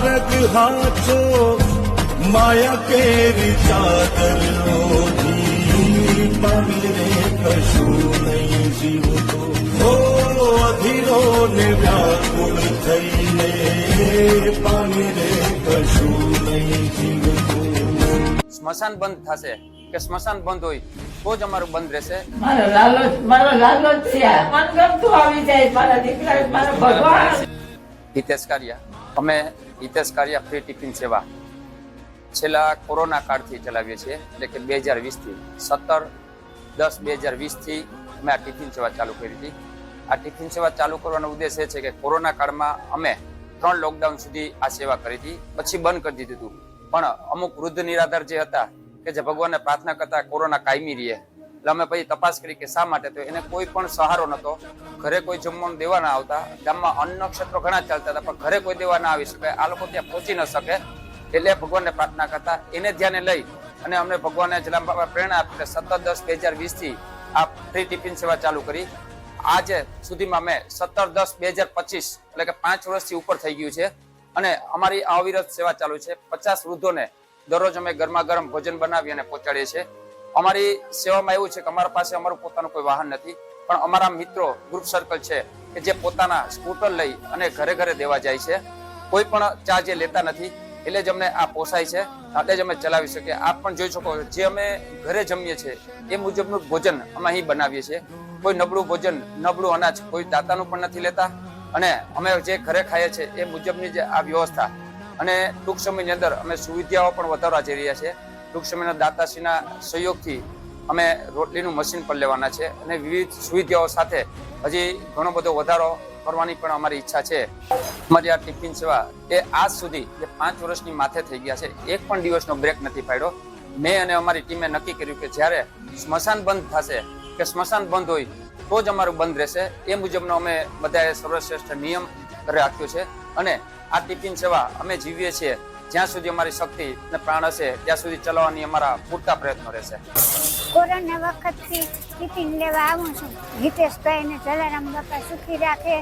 માર્ગ હાચો માયા કેરી ચાદર ઓઢી પામી રે કશું નહીં જીવતો હો અધીરો ને વ્યાકુળ થઈને પામી રે કશું નહીં જીવતો. સ્મશાન બંધ થશે કે સ્મશાન બંધ હોય તો જ અમારું બંધ રહેશે. મારો લાલચ છે. મન ગમતું આવી જાય મારા દીકરા મારા ભગવાન. હિતેશ કારિયા, અમે હિતેશ કારિયા ફ્રી ટિફિન સેવા છેલ્લા કોરોના કાળથી ચલાવીએ છીએ, એટલે કે 2020થી 17/10/2020થી અમે આ ટિફિન સેવા ચાલુ કરી હતી. આ ટિફિન સેવા ચાલુ કરવાનો ઉદ્દેશ એ છે કે કોરોના કાળમાં અમે 3 લોકડાઉન સુધી આ સેવા કરી હતી, પછી બંધ કરી દીધું હતું. પણ અમુક વૃદ્ધ નિરાધાર જે હતા કે જે ભગવાનને પ્રાર્થના કરતા કોરોના કાયમી રહે, એટલે અમે પછી તપાસ કરી કે શા માટે. તો એને કોઈ પણ સહારો નહોતો, ઘરે કોઈ જમવાનું દેવા ના આવતા, ગામમાં અન્ન નક્ષત્રો ઘણા ચાલતા હતા પણ ઘરે કોઈ દેવા ના આવી શકે, આ લોકો ત્યાં પહોંચી ન શકે, એટલે ભગવાનને પ્રાર્થના કરતા. એને ધ્યાને લઈ અને અમને ભગવાને જલારામ બાબા પ્રેરણા આપી 17/10/2020થી આ ફ્રી ટિફિન સેવા ચાલુ કરી. આજે સુધીમાં અમે 17/10/2025 એટલે કે 5 વર્ષથી ઉપર થઈ ગયું છે અને અમારી અવિરત સેવા ચાલુ છે. 50 વૃદ્ધોને દરરોજ અમે ગરમા ગરમ ભોજન બનાવી અને પહોંચાડીએ છીએ. અમારી સેવામાં એવું છે કે અમારા પાસે અમારું પોતાનું કોઈ વાહન નથી, પણ અમારા મિત્રો ગ્રુપ સર્કલ છે કે જે પોતાના સ્કૂટર લઈ અને ઘરે ઘરે દેવા જાય છે. કોઈ પણ ચાર્જ લેતા નથી, એટલે જ અમને આ પોસાય છે, એટલે જ અમે ચલાવી શકીએ. આપ પણ જોઈ શકો જે અમે ઘરે જમીએ છીએ એ મુજબનું ભોજન અમે અહીં બનાવીએ છીએ. કોઈ નબળું ભોજન, નબળું અનાજ કોઈ દાતાનું પણ નથી લેતા અને અમે જે ઘરે ખાઈએ છીએ એ મુજબની જે આ વ્યવસ્થા. અને ટૂંક સમયની અંદર અમે સુવિધાઓ પણ વધારવા જઈ રહ્યા છીએ. ટૂંક સમયના દાતાશ્રીના સહયોગથી અમે રોટલીનું મશીન પણ લેવાના છે અને વિવિધ સુવિધાઓ સાથે હજી ઘણો બધો વધારો કરવાની પણ અમારી ઈચ્છા છે. અમારી આ ટિફિન સેવા એ આજ સુધી જે 5 વર્ષની માથે થઈ ગયા છે, એક પણ દિવસનો બ્રેક નથી પાડ્યો. મેં અને અમારી ટીમે નક્કી કર્યું કે જ્યારે સ્મશાન બંધ થશે કે સ્મશાન બંધ હોય તો જ અમારું બંધ રહેશે. એ મુજબનો અમે બધાએ સર્વશ્રેષ્ઠ નિયમ રાખ્યો છે અને આ ટિફિન સેવા અમે જીવીએ છીએ જ્યાં સુધી અમારી શક્તિ અને પ્રાણ હશે ત્યાં સુધી ચલાવવાની અમારા પૂરતા પ્રયત્નો રહેશે. કોરોના વખતથી ટિફિન લેવા આવું છું. હિતેશભાઈને જલારામ બાપા સુખી રાખે.